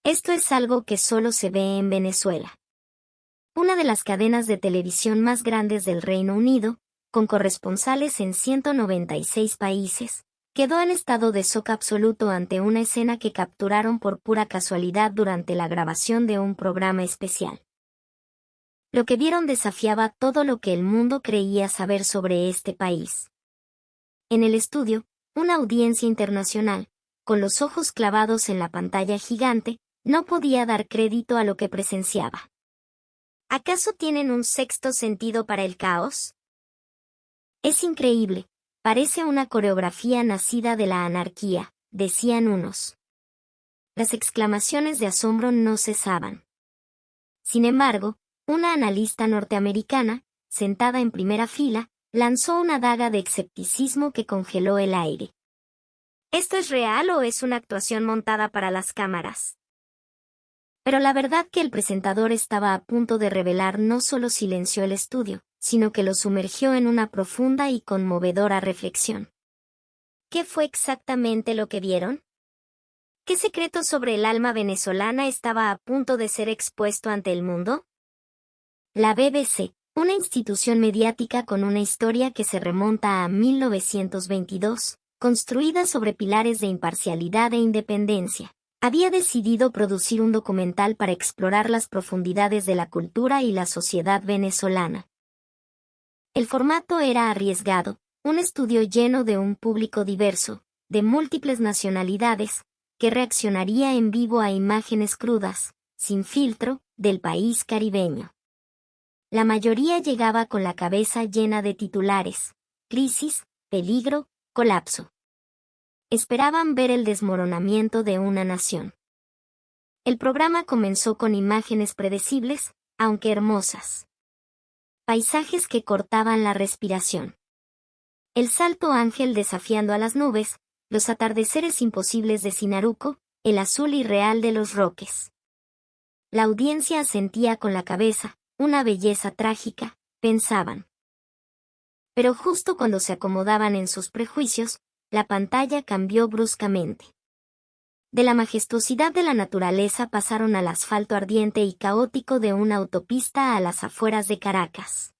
Esto es algo que solo se ve en Venezuela. Una de las cadenas de televisión más grandes del Reino Unido, con corresponsales en 196 países, quedó en estado de shock absoluto ante una escena que capturaron por pura casualidad durante la grabación de un programa especial. Lo que vieron desafiaba todo lo que el mundo creía saber sobre este país. En el estudio, una audiencia internacional, con los ojos clavados en la pantalla gigante, no podía dar crédito a lo que presenciaba. ¿Acaso tienen un sexto sentido para el caos? Es increíble, parece una coreografía nacida de la anarquía, decían unos. Las exclamaciones de asombro no cesaban. Sin embargo, una analista norteamericana, sentada en primera fila, lanzó una daga de escepticismo que congeló el aire. ¿Esto es real o es una actuación montada para las cámaras? Pero la verdad que el presentador estaba a punto de revelar no solo silenció el estudio, sino que lo sumergió en una profunda y conmovedora reflexión. ¿Qué fue exactamente lo que vieron? ¿Qué secreto sobre el alma venezolana estaba a punto de ser expuesto ante el mundo? La BBC, una institución mediática con una historia que se remonta a 1922, construida sobre pilares de imparcialidad e independencia, había decidido producir un documental para explorar las profundidades de la cultura y la sociedad venezolana. El formato era arriesgado, un estudio lleno de un público diverso, de múltiples nacionalidades, que reaccionaría en vivo a imágenes crudas, sin filtro, del país caribeño. La mayoría llegaba con la cabeza llena de titulares: crisis, peligro, colapso. Esperaban ver el desmoronamiento de una nación. El programa comenzó con imágenes predecibles, aunque hermosas. Paisajes que cortaban la respiración. El Salto Ángel desafiando a las nubes, los atardeceres imposibles de Sinaruco, el azul irreal de los Roques. La audiencia asentía con la cabeza, una belleza trágica, pensaban. Pero justo cuando se acomodaban en sus prejuicios, la pantalla cambió bruscamente. De la majestuosidad de la naturaleza pasaron al asfalto ardiente y caótico de una autopista a las afueras de Caracas.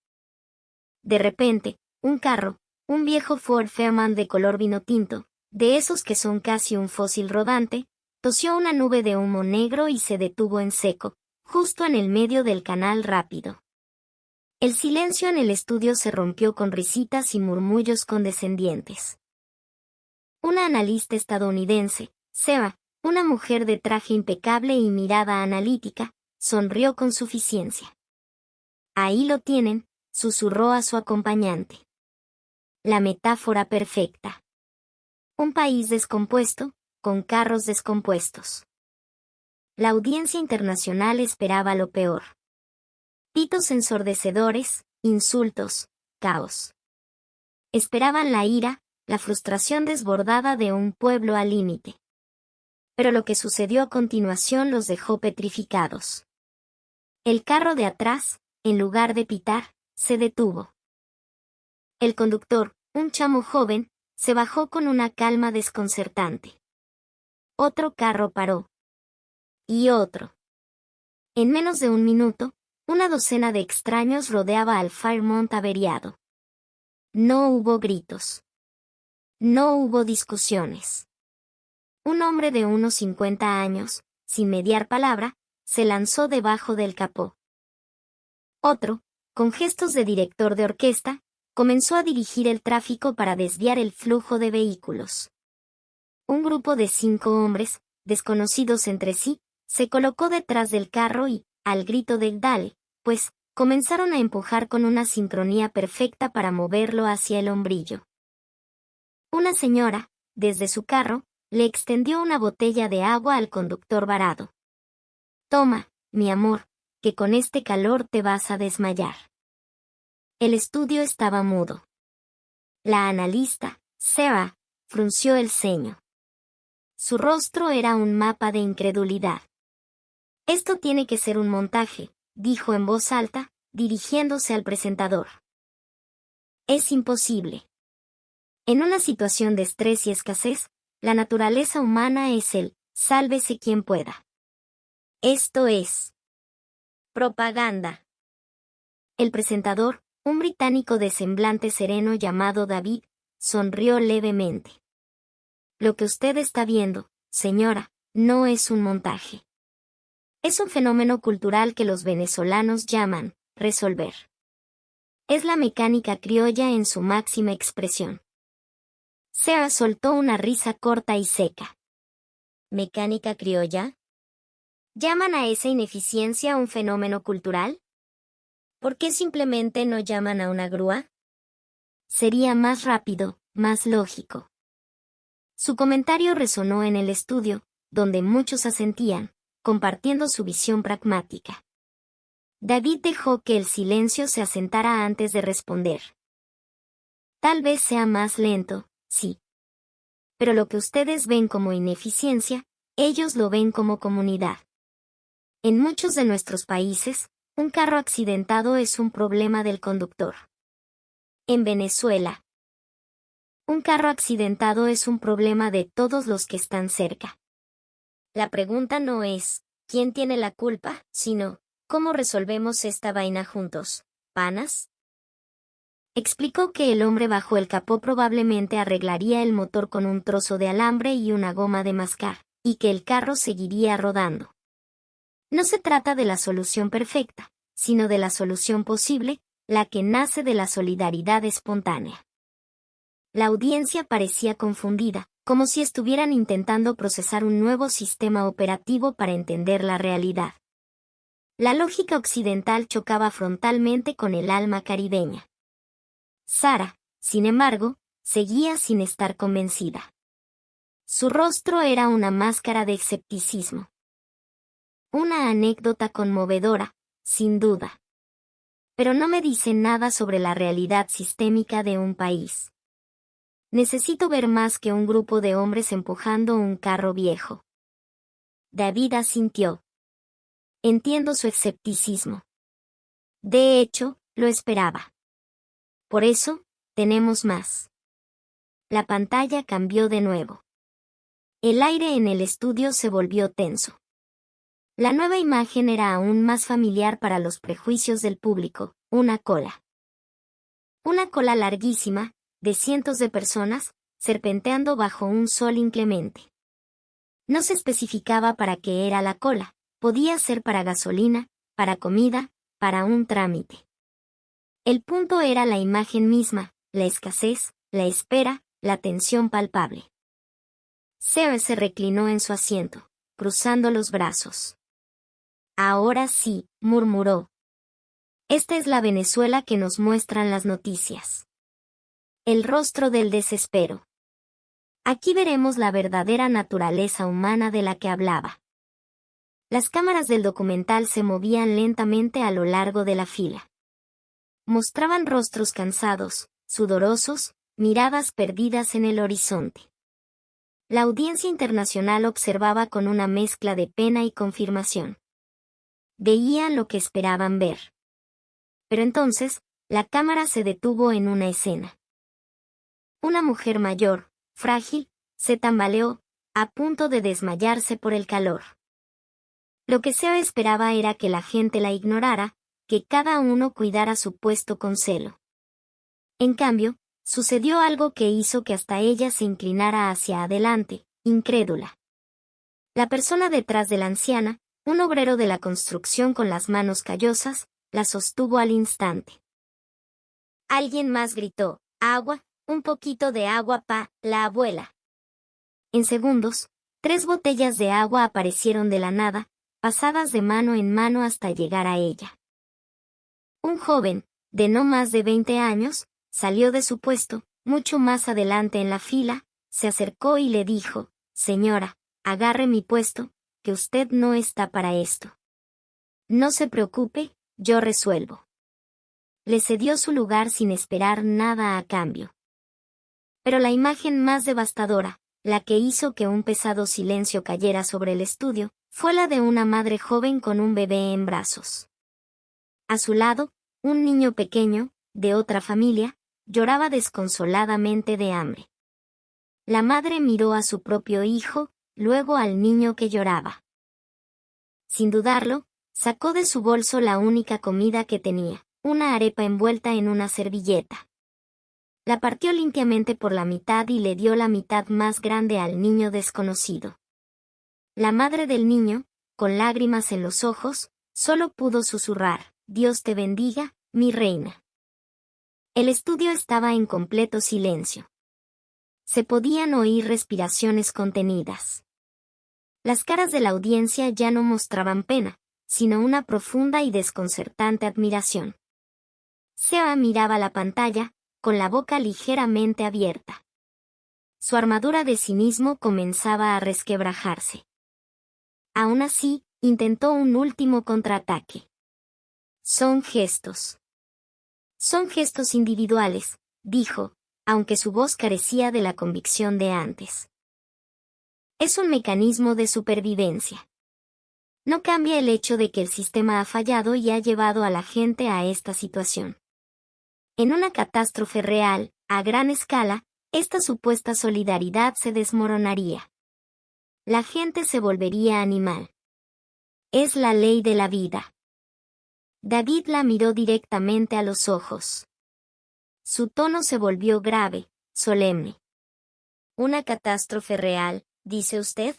De repente, un carro, un viejo Ford Fairman de color vino tinto, de esos que son casi un fósil rodante, tosió una nube de humo negro y se detuvo en seco, justo en el medio del canal rápido. El silencio en el estudio se rompió con risitas y murmullos condescendientes. Una analista estadounidense, Sarah, una mujer de traje impecable y mirada analítica, sonrió con suficiencia. Ahí lo tienen, susurró a su acompañante. La metáfora perfecta. Un país descompuesto, con carros descompuestos. La audiencia internacional esperaba lo peor. Pitos ensordecedores, insultos, caos. Esperaban la ira, la frustración desbordada de un pueblo al límite. Pero lo que sucedió a continuación los dejó petrificados. El carro de atrás, en lugar de pitar, se detuvo. El conductor, un chamo joven, se bajó con una calma desconcertante. Otro carro paró. Y otro. En menos de un minuto, una docena de extraños rodeaba al Fairmont averiado. No hubo gritos. No hubo discusiones. Un hombre de unos 50 años, sin mediar palabra, se lanzó debajo del capó. Otro, con gestos de director de orquesta, comenzó a dirigir el tráfico para desviar el flujo de vehículos. Un grupo de 5 hombres, desconocidos entre sí, se colocó detrás del carro y, al grito de «Dale», pues, comenzaron a empujar con una sincronía perfecta para moverlo hacia el hombrillo. Una señora, desde su carro, le extendió una botella de agua al conductor varado. «Toma, mi amor, que con este calor te vas a desmayar». El estudio estaba mudo. La analista, Sarah, frunció el ceño. Su rostro era un mapa de incredulidad. «Esto tiene que ser un montaje», dijo en voz alta, dirigiéndose al presentador. «Es imposible». En una situación de estrés y escasez, la naturaleza humana es el «sálvese quien pueda». Esto es propaganda. El presentador, un británico de semblante sereno llamado David, sonrió levemente. Lo que usted está viendo, señora, no es un montaje. Es un fenómeno cultural que los venezolanos llaman resolver. Es la mecánica criolla en su máxima expresión. Sarah soltó una risa corta y seca. ¿Mecánica criolla? ¿Llaman a esa ineficiencia un fenómeno cultural? ¿Por qué simplemente no llaman a una grúa? Sería más rápido, más lógico. Su comentario resonó en el estudio, donde muchos asentían, compartiendo su visión pragmática. David dejó que el silencio se asentara antes de responder. Tal vez sea más lento, sí. Pero lo que ustedes ven como ineficiencia, ellos lo ven como comunidad. En muchos de nuestros países, un carro accidentado es un problema del conductor. En Venezuela, un carro accidentado es un problema de todos los que están cerca. La pregunta no es, ¿quién tiene la culpa?, sino, ¿cómo resolvemos esta vaina juntos, panas? Explicó que el hombre bajo el capó probablemente arreglaría el motor con un trozo de alambre y una goma de mascar, y que el carro seguiría rodando. No se trata de la solución perfecta, sino de la solución posible, la que nace de la solidaridad espontánea. La audiencia parecía confundida, como si estuvieran intentando procesar un nuevo sistema operativo para entender la realidad. La lógica occidental chocaba frontalmente con el alma caribeña. Sarah, sin embargo, seguía sin estar convencida. Su rostro era una máscara de escepticismo. Una anécdota conmovedora, sin duda. Pero no me dice nada sobre la realidad sistémica de un país. Necesito ver más que un grupo de hombres empujando un carro viejo. David asintió. Entiendo su escepticismo. De hecho, lo esperaba. Por eso, tenemos más. La pantalla cambió de nuevo. El aire en el estudio se volvió tenso. La nueva imagen era aún más familiar para los prejuicios del público, una cola. Una cola larguísima, de cientos de personas, serpenteando bajo un sol inclemente. No se especificaba para qué era la cola, podía ser para gasolina, para comida, para un trámite. El punto era la imagen misma, la escasez, la espera, la tensión palpable. Sarah se reclinó en su asiento, cruzando los brazos. Ahora sí, murmuró. Esta es la Venezuela que nos muestran las noticias. El rostro del desespero. Aquí veremos la verdadera naturaleza humana de la que hablaba. Las cámaras del documental se movían lentamente a lo largo de la fila. Mostraban rostros cansados, sudorosos, miradas perdidas en el horizonte. La audiencia internacional observaba con una mezcla de pena y confirmación. Veían lo que esperaban ver. Pero entonces, la cámara se detuvo en una escena. Una mujer mayor, frágil, se tambaleó, a punto de desmayarse por el calor. Lo que se esperaba era que la gente la ignorara, que cada uno cuidara su puesto con celo. En cambio, sucedió algo que hizo que hasta ella se inclinara hacia adelante, incrédula. La persona detrás de la anciana, un obrero de la construcción con las manos callosas, la sostuvo al instante. Alguien más gritó, agua, un poquito de agua pa' la abuela. En segundos, 3 botellas de agua aparecieron de la nada, pasadas de mano en mano hasta llegar a ella. Un joven, de no más de 20 años, salió de su puesto, mucho más adelante en la fila, se acercó y le dijo, señora, agarre mi puesto, que usted no está para esto. No se preocupe, yo resuelvo. Le cedió su lugar sin esperar nada a cambio. Pero la imagen más devastadora, la que hizo que un pesado silencio cayera sobre el estudio, fue la de una madre joven con un bebé en brazos. A su lado, un niño pequeño, de otra familia, lloraba desconsoladamente de hambre. La madre miró a su propio hijo, luego al niño que lloraba. sin dudarlo, sacó de su bolso la única comida que tenía, una arepa envuelta en una servilleta. La partió limpiamente por la mitad y le dio la mitad más grande al niño desconocido. La madre del niño, con lágrimas en los ojos, solo pudo susurrar: «Dios te bendiga, mi reina». El estudio estaba en completo silencio. Se podían oír respiraciones contenidas. Las caras de la audiencia ya no mostraban pena, sino una profunda y desconcertante admiración. Seba miraba la pantalla, con la boca ligeramente abierta. Su armadura de cinismo comenzaba a resquebrajarse. Aún así, intentó un último contraataque. Son gestos. Son gestos individuales, dijo, aunque su voz carecía de la convicción de antes. Es un mecanismo de supervivencia. No cambia el hecho de que el sistema ha fallado y ha llevado a la gente a esta situación. En una catástrofe real, a gran escala, esta supuesta solidaridad se desmoronaría. La gente se volvería animal. Es la ley de la vida. David la miró directamente a los ojos. Su tono se volvió grave, solemne. ¿Una catástrofe real, dice usted?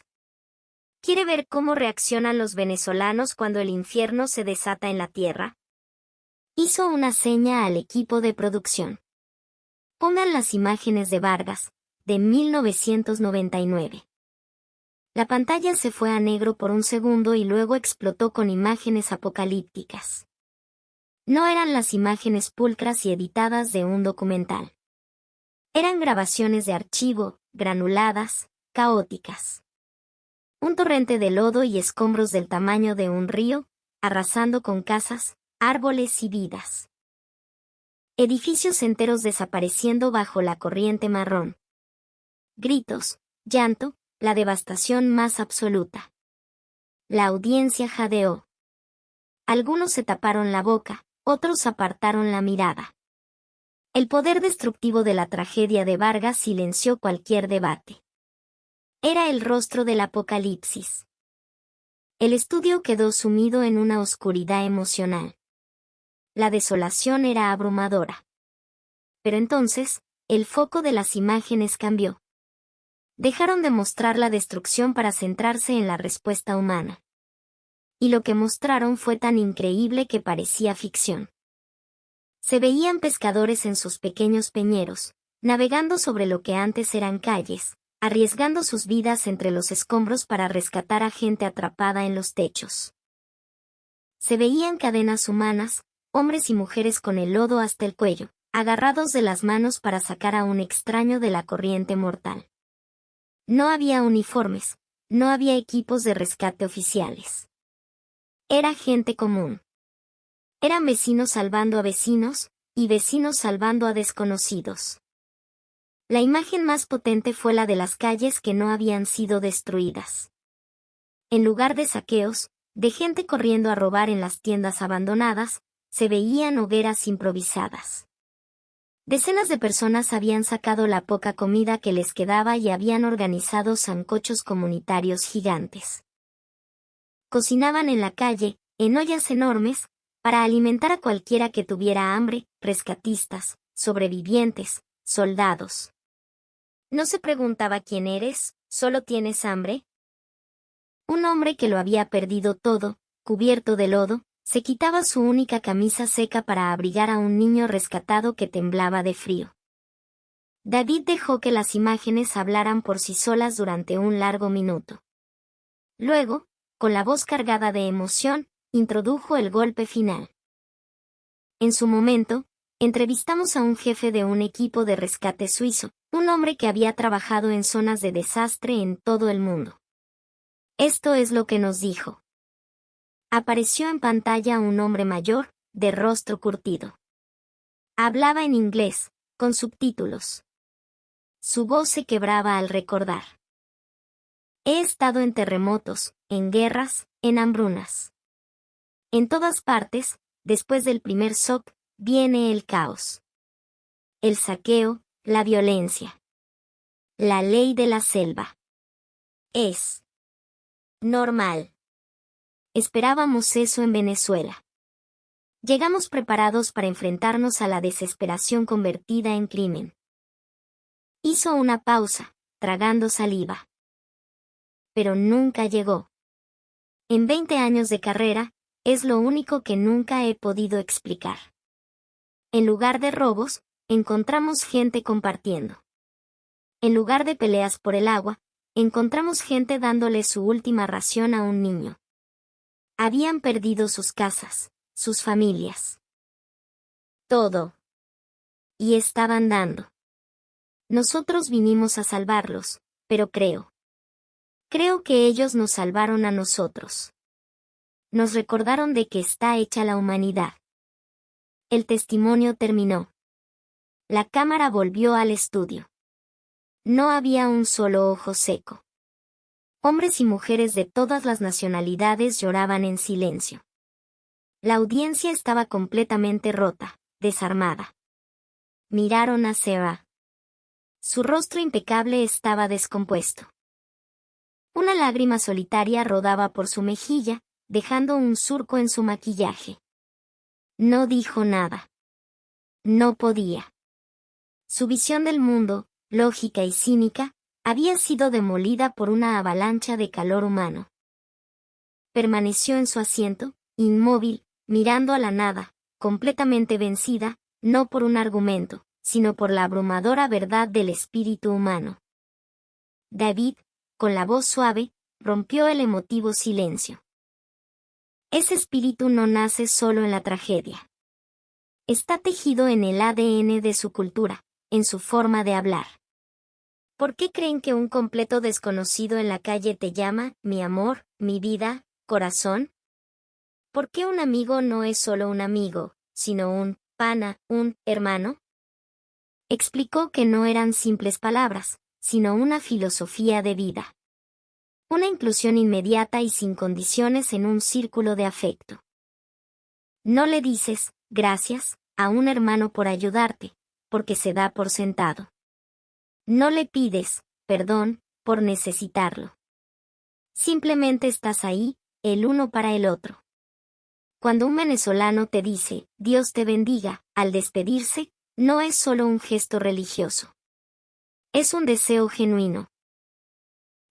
¿Quiere ver cómo reaccionan los venezolanos cuando el infierno se desata en la tierra? Hizo una seña al equipo de producción. Pongan las imágenes de Vargas, de 1999. La pantalla se fue a negro por un segundo y luego explotó con imágenes apocalípticas. No eran las imágenes pulcras y editadas de un documental. Eran grabaciones de archivo, granuladas, caóticas. Un torrente de lodo y escombros del tamaño de un río, arrasando con casas, árboles y vidas. Edificios enteros desapareciendo bajo la corriente marrón. Gritos, llanto, la devastación más absoluta. La audiencia jadeó. Algunos se taparon la boca, otros apartaron la mirada. El poder destructivo de la tragedia de Vargas silenció cualquier debate. Era el rostro del apocalipsis. El estudio quedó sumido en una oscuridad emocional. La desolación era abrumadora. Pero entonces, el foco de las imágenes cambió. Dejaron de mostrar la destrucción para centrarse en la respuesta humana. Y lo que mostraron fue tan increíble que parecía ficción. Se veían pescadores en sus pequeños peñeros, navegando sobre lo que antes eran calles, arriesgando sus vidas entre los escombros para rescatar a gente atrapada en los techos. Se veían cadenas humanas, hombres y mujeres con el lodo hasta el cuello, agarrados de las manos para sacar a un extraño de la corriente mortal. No había uniformes, no había equipos de rescate oficiales. Era gente común. Eran vecinos salvando a vecinos, y vecinos salvando a desconocidos. La imagen más potente fue la de las calles que no habían sido destruidas. En lugar de saqueos, de gente corriendo a robar en las tiendas abandonadas, se veían hogueras improvisadas. Decenas de personas habían sacado la poca comida que les quedaba y habían organizado sancochos comunitarios gigantes. Cocinaban en la calle, en ollas enormes, para alimentar a cualquiera que tuviera hambre, rescatistas, sobrevivientes, soldados. ¿No se preguntaba quién eres, solo tienes hambre? Un hombre que lo había perdido todo, cubierto de lodo, se quitaba su única camisa seca para abrigar a un niño rescatado que temblaba de frío. David dejó que las imágenes hablaran por sí solas durante un largo minuto. Luego, con la voz cargada de emoción, introdujo el golpe final. En su momento, entrevistamos a un jefe de un equipo de rescate suizo, un hombre que había trabajado en zonas de desastre en todo el mundo. Esto es lo que nos dijo. Apareció en pantalla un hombre mayor, de rostro curtido. Hablaba en inglés, con subtítulos. Su voz se quebraba al recordar. He estado en terremotos, en guerras, en hambrunas. En todas partes, después del primer shock, viene el caos. El saqueo, la violencia. La ley de la selva. Es normal. Esperábamos eso en Venezuela. Llegamos preparados para enfrentarnos a la desesperación convertida en crimen. Hizo una pausa, tragando saliva. Pero nunca llegó. En 20 años de carrera, es lo único que nunca he podido explicar. En lugar de robos, encontramos gente compartiendo. En lugar de peleas por el agua, encontramos gente dándole su última ración a un niño. Habían perdido sus casas, sus familias. Todo. Y estaban dando. Nosotros vinimos a salvarlos, pero creo que ellos nos salvaron a nosotros. Nos recordaron de que está hecha la humanidad. El testimonio terminó. La cámara volvió al estudio. No había un solo ojo seco. Hombres y mujeres de todas las nacionalidades lloraban en silencio. La audiencia estaba completamente rota, desarmada. Miraron a Sarah. Su rostro impecable estaba descompuesto. Una lágrima solitaria rodaba por su mejilla, dejando un surco en su maquillaje. No dijo nada. No podía. Su visión del mundo, lógica y cínica, había sido demolida por una avalancha de calor humano. Permaneció en su asiento, inmóvil, mirando a la nada, completamente vencida, no por un argumento, sino por la abrumadora verdad del espíritu humano. David, con la voz suave, rompió el emotivo silencio. Ese espíritu no nace solo en la tragedia. Está tejido en el ADN de su cultura, en su forma de hablar. ¿Por qué creen que un completo desconocido en la calle te llama, mi amor, mi vida, corazón? ¿Por qué un amigo no es solo un amigo, sino un pana, un hermano? Explicó que no eran simples palabras, sino una filosofía de vida. Una inclusión inmediata y sin condiciones en un círculo de afecto. No le dices, gracias, a un hermano por ayudarte, porque se da por sentado. No le pides, perdón, por necesitarlo. Simplemente estás ahí, el uno para el otro. Cuando un venezolano te dice, Dios te bendiga, al despedirse, no es solo un gesto religioso. Es un deseo genuino.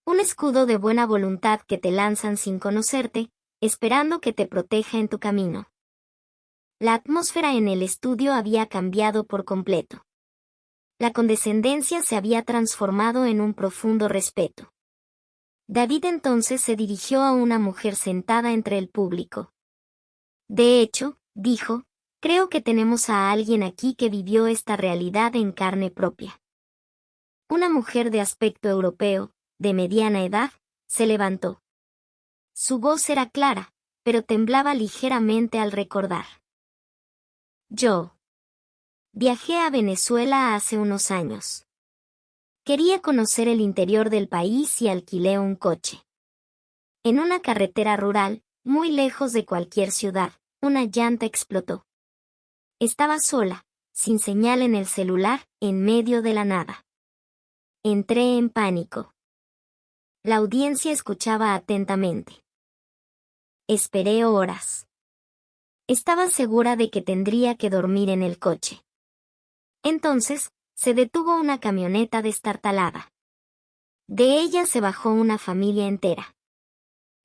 Un escudo de buena voluntad que te lanzan sin conocerte, esperando que te proteja en tu camino. La atmósfera en el estudio había cambiado por completo. La condescendencia se había transformado en un profundo respeto. David entonces se dirigió a una mujer sentada entre el público. De hecho, dijo, creo que tenemos a alguien aquí que vivió esta realidad en carne propia. Una mujer de aspecto europeo, de mediana edad, se levantó. Su voz era clara, pero temblaba ligeramente al recordar. Yo viajé a Venezuela hace unos años. Quería conocer el interior del país y alquilé un coche. En una carretera rural, muy lejos de cualquier ciudad, una llanta explotó. Estaba sola, sin señal en el celular, en medio de la nada. Entré en pánico. La audiencia escuchaba atentamente. Esperé horas. Estaba segura de que tendría que dormir en el coche. Entonces, se detuvo una camioneta destartalada. De ella se bajó una familia entera.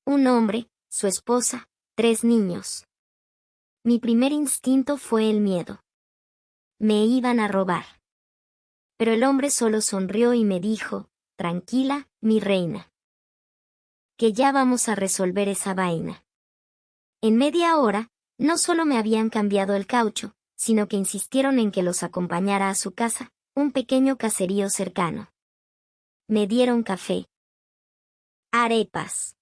Un hombre, su esposa, 3 niños. Mi primer instinto fue el miedo. Me iban a robar. Pero el hombre solo sonrió y me dijo, tranquila, mi reina. Que ya vamos a resolver esa vaina. En media hora, no solo me habían cambiado el caucho, sino que insistieron en que los acompañara a su casa, un pequeño caserío cercano. Me dieron café. Arepas.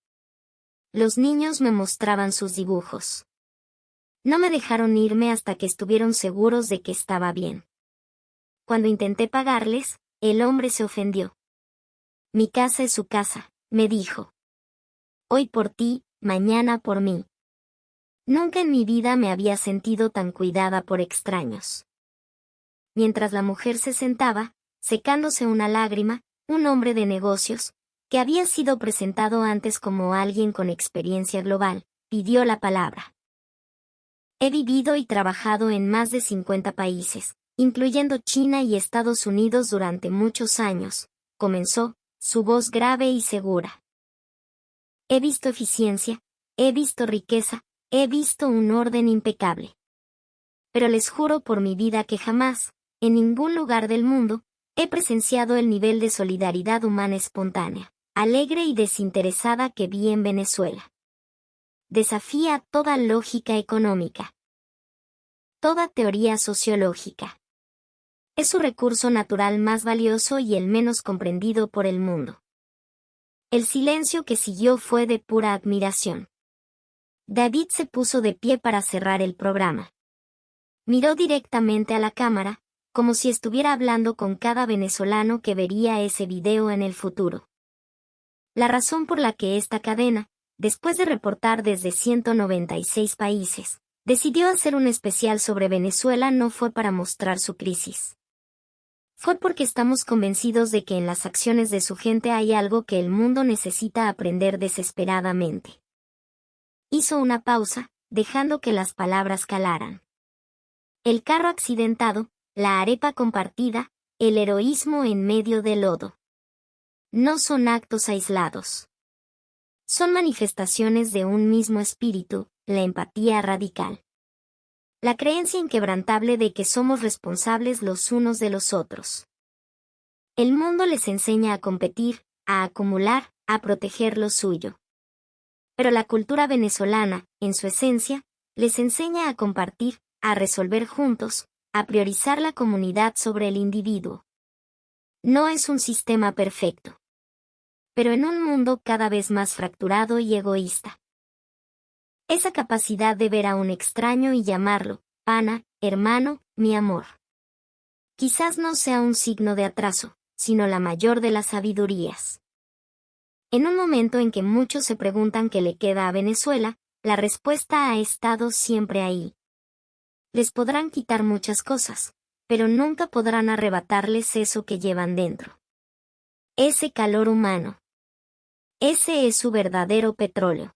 Los niños me mostraban sus dibujos. No me dejaron irme hasta que estuvieron seguros de que estaba bien. Cuando intenté pagarles, el hombre se ofendió. Mi casa es su casa, me dijo. Hoy por ti, mañana por mí. Nunca en mi vida me había sentido tan cuidada por extraños. Mientras la mujer se sentaba, secándose una lágrima, un hombre de negocios, que había sido presentado antes como alguien con experiencia global, pidió la palabra. He vivido y trabajado en más de 50 países, incluyendo China y Estados Unidos durante muchos años, comenzó, su voz grave y segura. He visto eficiencia, he visto riqueza, he visto un orden impecable. Pero les juro por mi vida que jamás, en ningún lugar del mundo, he presenciado el nivel de solidaridad humana espontánea, alegre y desinteresada que vi en Venezuela. Desafía toda lógica económica, toda teoría sociológica. Es su recurso natural más valioso y el menos comprendido por el mundo. El silencio que siguió fue de pura admiración. David se puso de pie para cerrar el programa. Miró directamente a la cámara, como si estuviera hablando con cada venezolano que vería ese video en el futuro. La razón por la que esta cadena, después de reportar desde 196 países, decidió hacer un especial sobre Venezuela no fue para mostrar su crisis. Fue porque estamos convencidos de que en las acciones de su gente hay algo que el mundo necesita aprender desesperadamente. Hizo una pausa, dejando que las palabras calaran. El carro accidentado, la arepa compartida, el heroísmo en medio del lodo. No son actos aislados. Son manifestaciones de un mismo espíritu, la empatía radical. La creencia inquebrantable de que somos responsables los unos de los otros. El mundo les enseña a competir, a acumular, a proteger lo suyo. Pero la cultura venezolana, en su esencia, les enseña a compartir, a resolver juntos, a priorizar la comunidad sobre el individuo. No es un sistema perfecto. Pero en un mundo cada vez más fracturado y egoísta. Esa capacidad de ver a un extraño y llamarlo, pana, hermano, mi amor. Quizás no sea un signo de atraso, sino la mayor de las sabidurías. En un momento en que muchos se preguntan qué le queda a Venezuela, la respuesta ha estado siempre ahí. Les podrán quitar muchas cosas, pero nunca podrán arrebatarles eso que llevan dentro. Ese calor humano. Ese es su verdadero petróleo.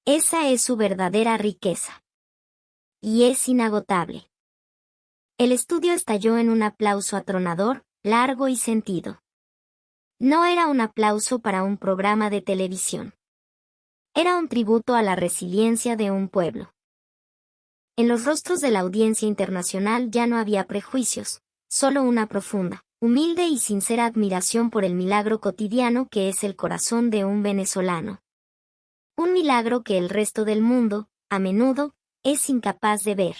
Esa es su verdadera riqueza. Y es inagotable. El estudio estalló en un aplauso atronador, largo y sentido. No era un aplauso para un programa de televisión. Era un tributo a la resiliencia de un pueblo. En los rostros de la audiencia internacional ya no había prejuicios, solo una profunda, humilde y sincera admiración por el milagro cotidiano que es el corazón de un venezolano. Un milagro que el resto del mundo, a menudo, es incapaz de ver.